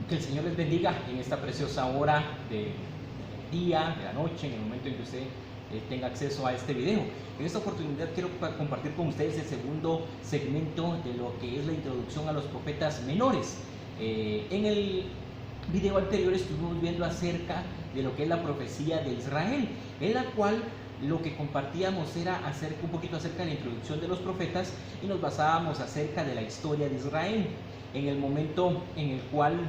Que el Señor les bendiga en esta preciosa hora del día, de la noche, en el momento en que usted tenga acceso a este video. En esta oportunidad quiero compartir con ustedes el segundo segmento de lo que es la introducción a los profetas menores. En el video anterior estuvimos viendo acerca de lo que es la profecía de Israel, en la cual lo que compartíamos era un poquito acerca de la introducción de los profetas y nos basábamos acerca de la historia de Israel, en el momento en el cual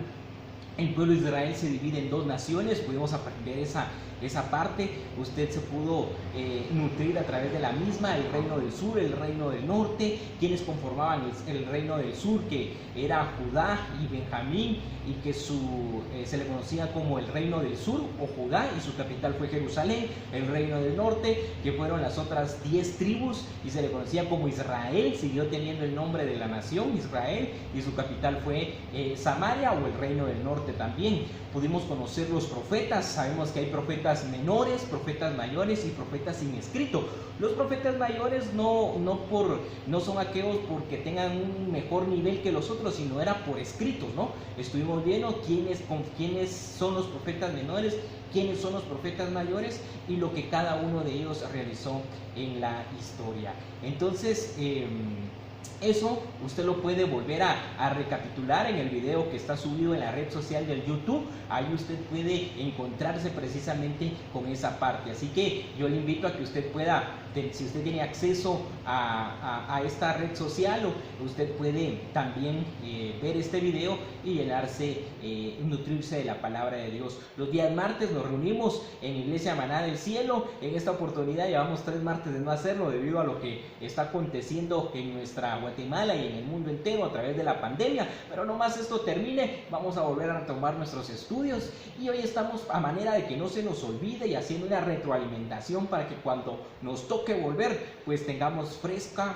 el pueblo de Israel se divide en dos naciones. Pudimos aprender esa parte. Usted se pudo nutrir a través de la misma, el reino del sur, el reino del norte, quienes conformaban el reino del sur, que era Judá y Benjamín, y que se le conocía como el reino del sur o Judá, y su capital fue Jerusalén. El reino del norte, que fueron las otras 10 tribus, y se le conocía como Israel, siguió teniendo el nombre de la nación Israel, y su capital fue Samaria, o el reino del norte también. Pudimos conocer los profetas. Sabemos que hay profetas menores, profetas mayores y profetas sin escrito. Los profetas mayores no son aquellos porque tengan un mejor nivel que los otros, sino era por escritos, ¿no? Estuvimos viendo quiénes son los profetas menores, quiénes son los profetas mayores y lo que cada uno de ellos realizó en la historia. Entonces, eso usted lo puede volver a recapitular en el video que está subido en la red social del YouTube. Ahí usted puede encontrarse precisamente con esa parte. Así que yo le invito a que usted pueda, si usted tiene acceso a esta red social, usted puede también ver este video y llenarse, nutrirse de la palabra de Dios. Los días martes nos reunimos en Iglesia Maná del Cielo. En esta oportunidad llevamos 3 martes de no hacerlo debido a lo que está aconteciendo en nuestra Guatemala y en el mundo entero a través de la pandemia. Pero nomás esto termine, vamos a volver a retomar nuestros estudios, y hoy estamos a manera de que no se nos olvide y haciendo una retroalimentación para que cuando nos toque volver, pues tengamos fresca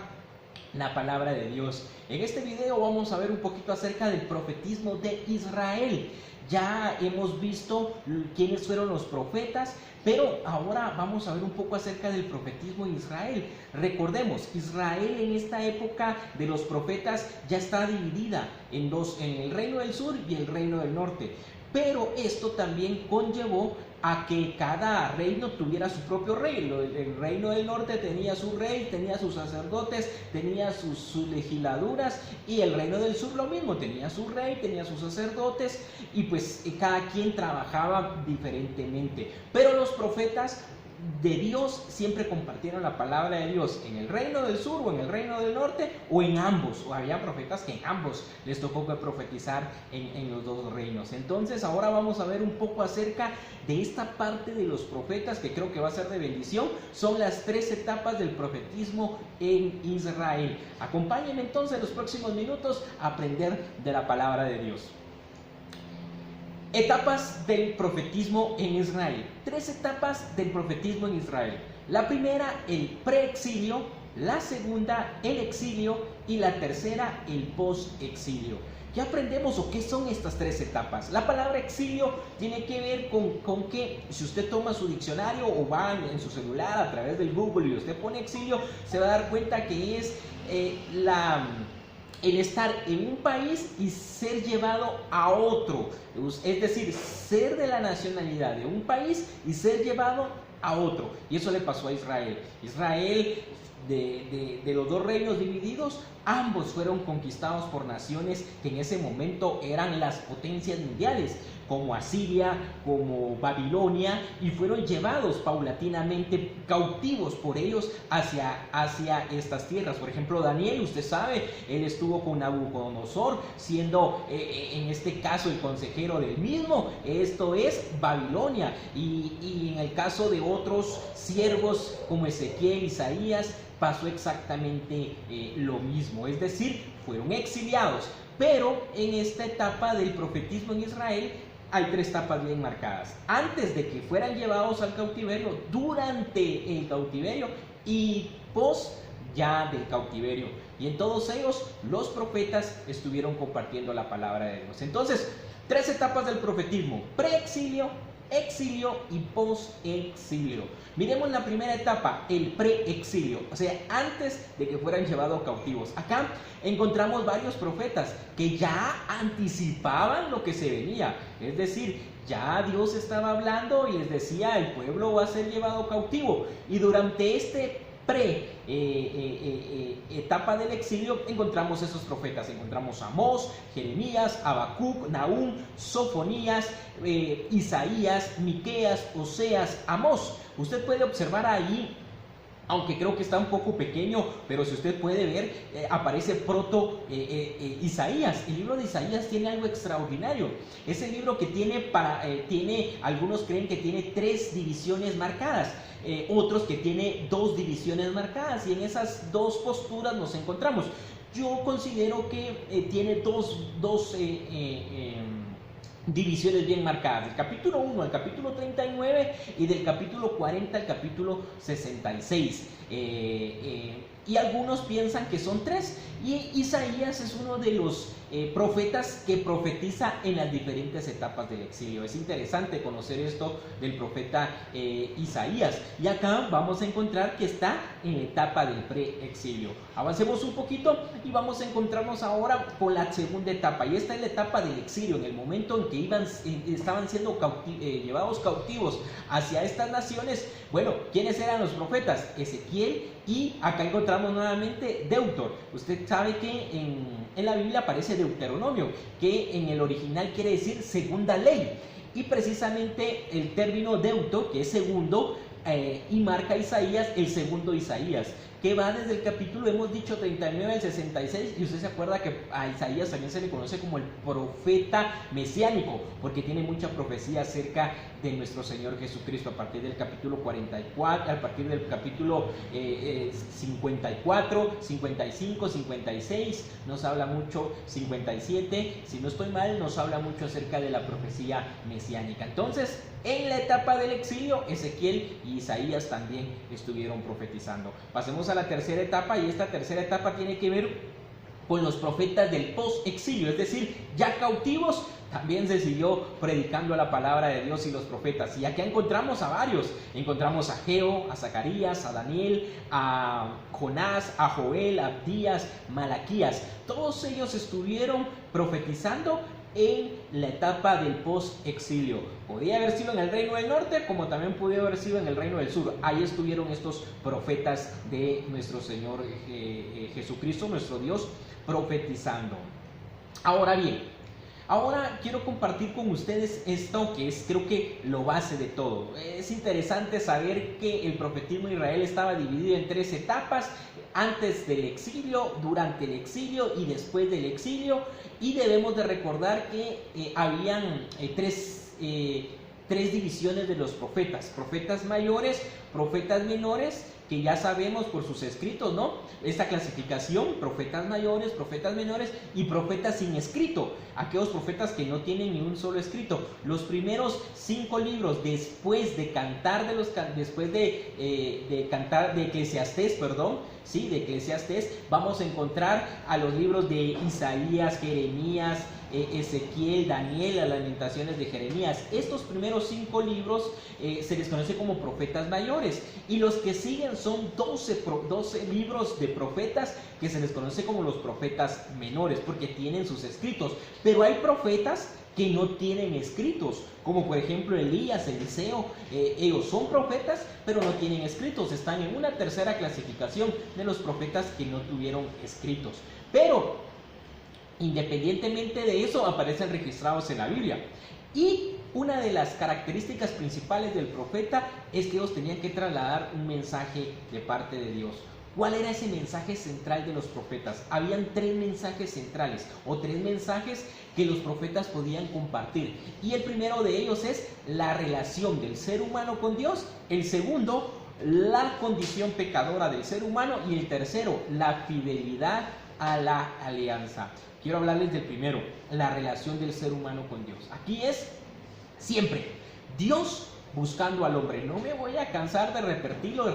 la palabra de Dios. En este video vamos a ver un poquito acerca del profetismo de Israel. Ya hemos visto quiénes fueron los profetas, pero ahora vamos a ver un poco acerca del profetismo en Israel. Recordemos, Israel en esta época de los profetas ya está dividida en dos, en el reino del sur y el reino del norte. Pero esto también conllevó a que cada reino tuviera su propio rey. El reino del norte tenía su rey, tenía sus sacerdotes, tenía sus legisladuras, y el reino del sur lo mismo, tenía su rey, tenía sus sacerdotes, y pues cada quien trabajaba diferentemente. Pero los profetas de Dios siempre compartieron la palabra de Dios en el reino del sur o en el reino del norte, o en ambos, o había profetas que en ambos les tocó profetizar en los dos reinos. Entonces ahora vamos a ver un poco acerca de esta parte de los profetas, que creo que va a ser de bendición. Son las 3 etapas del profetismo en Israel. Acompáñenme entonces en los próximos minutos a aprender de la palabra de Dios. Etapas del profetismo en Israel. 3 etapas del profetismo en Israel. La primera, el preexilio. La segunda, el exilio. Y la tercera, el post-exilio. ¿Qué aprendemos o qué son estas 3 etapas? La palabra exilio tiene que ver con que si usted toma su diccionario o va en su celular a través del Google y usted pone exilio, se va a dar cuenta que es el estar en un país y ser llevado a otro, es decir, ser de la nacionalidad de un país y ser llevado a otro. Y eso le pasó a Israel. Israel, de los dos reinos divididos, ambos fueron conquistados por naciones que en ese momento eran las potencias mundiales, como Asiria, como Babilonia, y fueron llevados paulatinamente cautivos por ellos hacia estas tierras. Por ejemplo, Daniel, usted sabe, él estuvo con Nabucodonosor, siendo en este caso el consejero del mismo. Esto es Babilonia. Y en el caso de otros siervos como Ezequiel, Isaías, pasó exactamente lo mismo, es decir, fueron exiliados. Pero en esta etapa del profetismo en Israel hay 3 etapas bien marcadas: antes de que fueran llevados al cautiverio, durante el cautiverio y post ya del cautiverio. Y en todos ellos los profetas estuvieron compartiendo la palabra de Dios. Entonces, 3 etapas del profetismo: preexilio, exilio y post-exilio. Miremos la primera etapa, el pre-exilio, o sea, antes de que fueran llevados cautivos. Acá encontramos varios profetas que ya anticipaban lo que se venía, es decir, ya Dios estaba hablando y les decía, el pueblo va a ser llevado cautivo, y durante este etapa del exilio encontramos esos profetas, encontramos a Amós, Jeremías, Habacuc, Nahum, Sofonías, Isaías, Miqueas, Oseas, Amós. Usted puede observar ahí, aunque creo que está un poco pequeño, pero si usted puede ver, aparece proto Isaías. El libro de Isaías tiene algo extraordinario. Es el libro que tiene, algunos creen que tiene 3 divisiones marcadas. Otros que tiene 2 divisiones marcadas, y en esas 2 posturas nos encontramos. Yo considero que tiene dos divisiones bien marcadas, del capítulo 1 al capítulo 39 y del capítulo 40 al capítulo 66. Y algunos piensan que son 3, y Isaías es uno de los profetas que profetiza en las diferentes etapas del exilio. Es interesante conocer esto del profeta Isaías, y acá vamos a encontrar que está en la etapa del pre-exilio. Avancemos un poquito y vamos a encontrarnos ahora con la segunda etapa, y esta es la etapa del exilio, en el momento en que estaban siendo llevados cautivos hacia estas naciones. Bueno, ¿quiénes eran los profetas? Ezequiel, y acá encontramos nuevamente Deutor. Usted sabe que en la Biblia aparece Deuteronomio, que en el original quiere decir segunda ley, y precisamente el término deuto, que es segundo, y marca Isaías, el segundo Isaías, que va desde el capítulo, hemos dicho, 39 al 66, y usted se acuerda que a Isaías también se le conoce como el profeta mesiánico, porque tiene mucha profecía acerca de nuestro Señor Jesucristo, a partir del capítulo 44, a partir del capítulo 54, 55, 56, nos habla mucho, 57, si no estoy mal, nos habla mucho acerca de la profecía mesiánica. Entonces, en la etapa del exilio, Ezequiel y Isaías también estuvieron profetizando. Pasemos a la tercera etapa, y esta tercera etapa tiene que ver con los profetas del post-exilio, es decir, ya cautivos, también se siguió predicando la palabra de Dios y los profetas. Y aquí encontramos a varios, encontramos a Geo, a Zacarías, a Daniel, a Jonás, a Joel, a Abdías, Malaquías. Todos ellos estuvieron profetizando en la etapa del post-exilio. Podía haber sido en el reino del norte, como también podía haber sido en el reino del sur. Ahí estuvieron estos profetas de nuestro Señor Jesucristo, nuestro Dios, profetizando. Ahora bien, ahora quiero compartir con ustedes esto que es, creo que, lo base de todo. Es interesante saber que el profetismo de Israel estaba dividido en 3 etapas: antes del exilio, durante el exilio y después del exilio. Y debemos de recordar que habían 3 divisiones de los profetas: profetas mayores, profetas menores, que ya sabemos por sus escritos, ¿no? Esta clasificación: profetas mayores, profetas menores y profetas sin escrito, aquellos profetas que no tienen ni un solo escrito. Los primeros 5 libros después de Cantar de Eclesiastés, de Eclesiastés, vamos a encontrar a los libros de Isaías, Jeremías, Ezequiel, Daniel, las Lamentaciones de Jeremías. Estos primeros 5 libros se les conoce como profetas mayores, y los que siguen son 12 libros de profetas que se les conoce como los profetas menores, porque tienen sus escritos. Pero hay profetas que no tienen escritos, como por ejemplo Elías, Eliseo. Ellos son profetas, pero no tienen escritos. Están en una tercera clasificación de los profetas que no tuvieron escritos. Pero independientemente de eso, aparecen registrados en la Biblia. Y una de las características principales del profeta es que ellos tenían que trasladar un mensaje de parte de Dios. ¿Cuál era ese mensaje central de los profetas? Habían 3 mensajes centrales, o 3 mensajes que los profetas podían compartir. Y el primero de ellos es la relación del ser humano con Dios. El segundo, la condición pecadora del ser humano. Y el tercero, la fidelidad a la alianza. Quiero hablarles del primero, la relación del ser humano con Dios. Aquí es siempre: Dios buscando al hombre. No me voy a cansar de repetirlo, de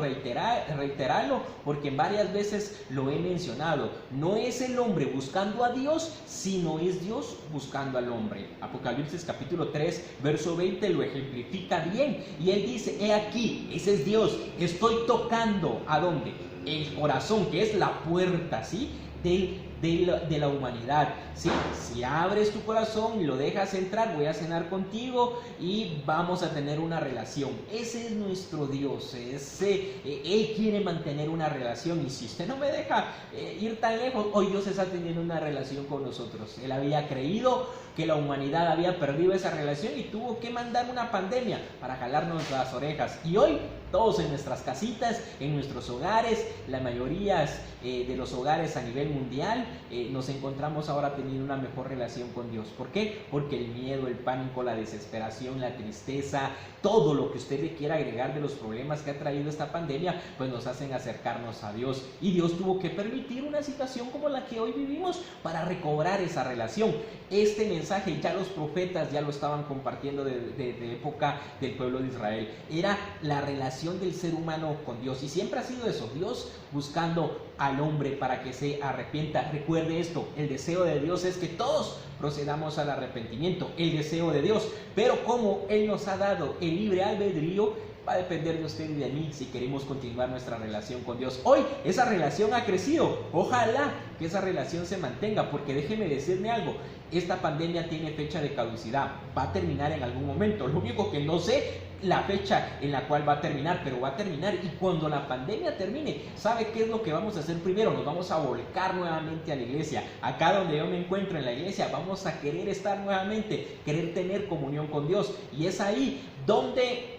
reiterarlo, porque varias veces lo he mencionado. No es el hombre buscando a Dios, sino es Dios buscando al hombre. Apocalipsis capítulo 3, verso 20 lo ejemplifica bien. Y él dice, he aquí, ese es Dios, estoy tocando, ¿a dónde? El corazón, que es la puerta, ¿sí? De la humanidad, ¿sí? Si abres tu corazón y lo dejas entrar, voy a cenar contigo y vamos a tener una relación. Ese es nuestro Dios, Él quiere mantener una relación, y si usted no me deja ir tan lejos, hoy Dios está teniendo una relación con nosotros. Él había creído que la humanidad había perdido esa relación y tuvo que mandar una pandemia para jalarnos las orejas, y hoy todos en nuestras casitas, en nuestros hogares, la mayoría de los hogares a nivel mundial, nos encontramos ahora teniendo una mejor relación con Dios. ¿Por qué? Porque el miedo, el pánico, la desesperación, la tristeza, todo lo que usted le quiera agregar de los problemas que ha traído esta pandemia, pues nos hacen acercarnos a Dios, y Dios tuvo que permitir una situación como la que hoy vivimos para recobrar esa relación. Este mensaje ya los profetas ya lo estaban compartiendo de época del pueblo de Israel. Era la relación del ser humano con Dios, y siempre ha sido eso, Dios buscando al hombre para que se arrepienta. Recuerde esto, el deseo de Dios es que todos procedamos al arrepentimiento, el deseo de Dios, pero como Él nos ha dado el libre albedrío, va a depender de usted y de mí si queremos continuar nuestra relación con Dios. Hoy esa relación ha crecido, ojalá que esa relación se mantenga, porque déjeme decirle algo, esta pandemia tiene fecha de caducidad, va a terminar en algún momento. Lo único que no sé la fecha en la cual va a terminar, pero va a terminar, y cuando la pandemia termine, ¿sabe qué es lo que vamos a hacer primero? Nos vamos a volcar nuevamente a la iglesia. Acá donde yo me encuentro en la iglesia, vamos a querer estar nuevamente, querer tener comunión con Dios, y es ahí donde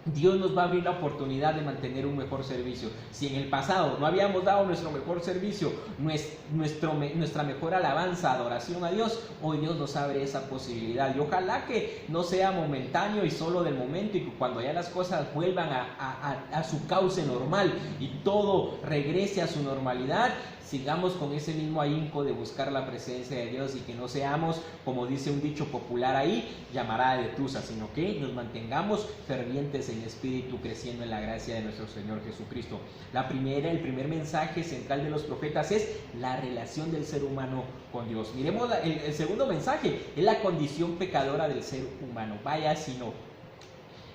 Dios nos va a abrir la oportunidad de mantener un mejor servicio. Si en el pasado no habíamos dado nuestro mejor servicio, nuestra mejor alabanza, adoración a Dios, hoy Dios nos abre esa posibilidad, y ojalá que no sea momentáneo y solo del momento, y que cuando ya las cosas vuelvan a su cauce normal y todo regrese a su normalidad, sigamos con ese mismo ahínco de buscar la presencia de Dios, y que no seamos, como dice un dicho popular ahí, llamarada de tusa, sino que nos mantengamos fervientes en espíritu, creciendo en la gracia de nuestro Señor Jesucristo. El primer mensaje central de los profetas es la relación del ser humano con Dios. Miremos el segundo mensaje, es la condición pecadora del ser humano. Vaya si no,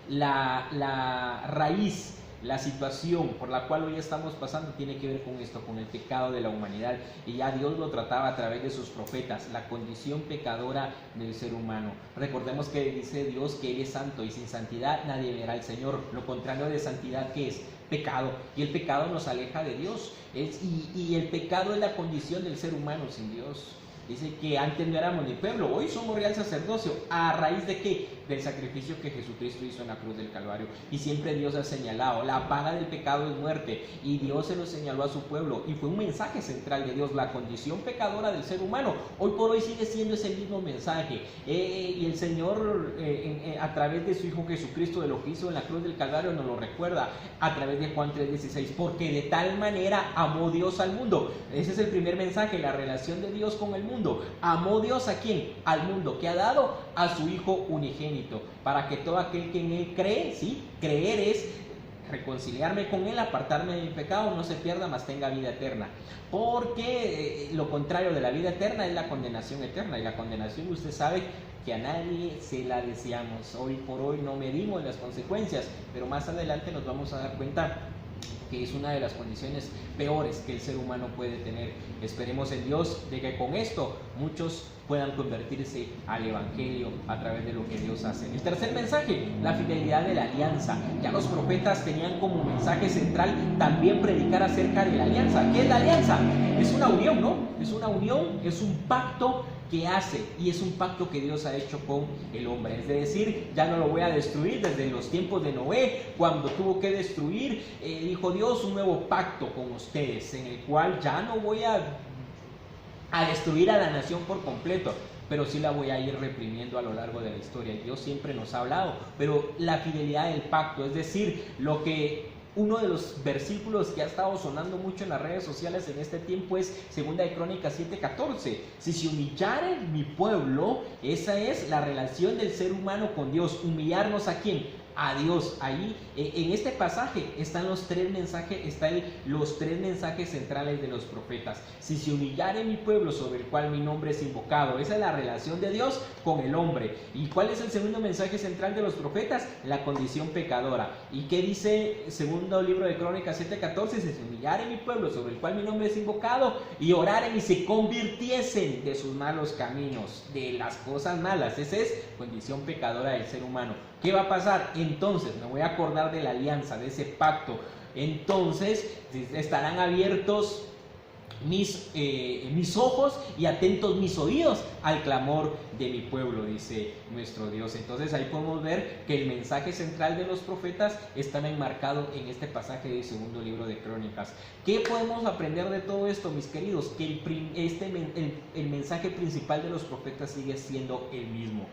la raíz, la situación por la cual hoy estamos pasando tiene que ver con esto, con el pecado de la humanidad, y ya Dios lo trataba a través de sus profetas, la condición pecadora del ser humano. Recordemos que dice Dios que Él es santo, y sin santidad nadie verá al Señor. Lo contrario de santidad, ¿qué es? Pecado, y el pecado nos aleja de Dios, y el pecado es la condición del ser humano sin Dios. Dice que antes no éramos ni pueblo, hoy somos real sacerdocio. ¿A raíz de qué? Del sacrificio que Jesucristo hizo en la cruz del Calvario. Y siempre Dios ha señalado, la paga del pecado es muerte, y Dios se lo señaló a su pueblo, y fue un mensaje central de Dios, la condición pecadora del ser humano. Hoy por hoy sigue siendo ese mismo mensaje, y el Señor a través de su Hijo Jesucristo, de lo que hizo en la cruz del Calvario, nos lo recuerda a través de Juan 3:16, porque de tal manera amó Dios al mundo. Ese es el primer mensaje, la relación de Dios con el mundo. Amó Dios ¿a quién? Al mundo, que ha dado a su Hijo unigénito, para que todo aquel que en Él cree, ¿sí? Creer es reconciliarme con Él, apartarme de mi pecado, no se pierda, mas tenga vida eterna. Porque lo contrario de la vida eterna es la condenación eterna, y la condenación usted sabe que a nadie se la deseamos. Hoy por hoy no medimos las consecuencias, pero más adelante nos vamos a dar cuenta que es una de las condiciones peores que el ser humano puede tener. Esperemos en Dios de que con esto muchos puedan convertirse al Evangelio a través de lo que Dios hace. El tercer mensaje, la fidelidad de la alianza. Ya los profetas tenían como mensaje central también predicar acerca de la alianza. ¿Qué es la alianza? Es una unión, ¿no? Es una unión, es un pacto que hace, y es un pacto que Dios ha hecho con el hombre. Es decir, ya no lo voy a destruir. Desde los tiempos de Noé, cuando tuvo que destruir, dijo Dios, un nuevo pacto con ustedes, en el cual ya no voy a destruir a la nación por completo, pero sí la voy a ir reprimiendo a lo largo de la historia. Dios siempre nos ha hablado, pero la fidelidad del pacto, es decir, lo que uno de los versículos que ha estado sonando mucho en las redes sociales en este tiempo es 2 de Crónicas 7:14. Si se humillare mi pueblo, esa es la relación del ser humano con Dios. ¿Humillarnos a quién? a Dios. Ahí en este pasaje están los tres mensajes, los tres mensajes centrales de los profetas. Si se humillare mi pueblo sobre el cual mi nombre es invocado, esa es la relación de Dios con el hombre. ¿Y cuál es el segundo mensaje central de los profetas? La condición pecadora. ¿Y qué dice el segundo libro de Crónicas 7:14? Si se humillare mi pueblo sobre el cual mi nombre es invocado y oraren y se convirtiesen de sus malos caminos, de las cosas malas. Esa es condición pecadora del ser humano. ¿Qué va a pasar? Entonces me voy a acordar de la alianza, de ese pacto. Entonces estarán abiertos mis ojos y atentos mis oídos al clamor de mi pueblo, dice nuestro Dios. Entonces ahí podemos ver que el mensaje central de los profetas está enmarcado en este pasaje del segundo libro de Crónicas. ¿Qué podemos aprender de todo esto, mis queridos? Que el mensaje principal de los profetas sigue siendo el mismo.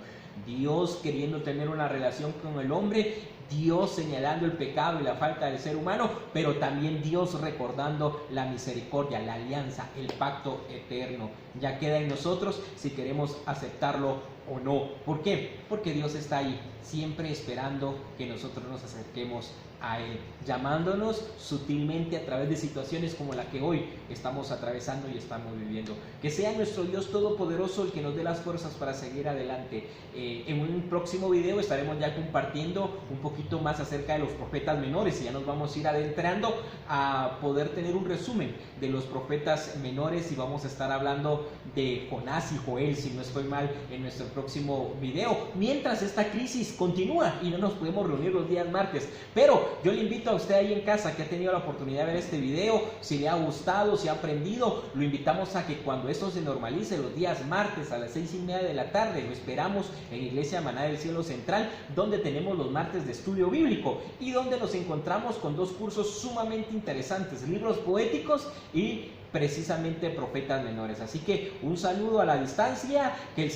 Dios queriendo tener una relación con el hombre, Dios señalando el pecado y la falta del ser humano, pero también Dios recordando la misericordia, la alianza, el pacto eterno. Ya queda en nosotros si queremos aceptarlo o no. ¿Por qué? Porque Dios está ahí, siempre esperando que nosotros nos acerquemos a Él, llamándonos sutilmente a través de situaciones como la que hoy estamos atravesando y estamos viviendo. Que sea nuestro Dios todopoderoso el que nos dé las fuerzas para seguir adelante. En un próximo video estaremos ya compartiendo un poquito más acerca de los profetas menores y ya nos vamos a ir adentrando a poder tener un resumen de los profetas menores y vamos a estar hablando de Jonás y Joel, si no estoy mal, en nuestro próximo video. Mientras esta crisis continúa y no nos podemos reunir los días martes, pero yo le invito a usted ahí en casa que ha tenido la oportunidad de ver este video, si le ha gustado, si ha aprendido, lo invitamos a que cuando esto se normalice los días martes a las 6:30 de la tarde, lo esperamos en Iglesia Maná del Cielo Central, donde tenemos los martes de estudio bíblico y donde nos encontramos con dos cursos sumamente interesantes, libros poéticos y precisamente profetas menores. Así que un saludo a la distancia, que el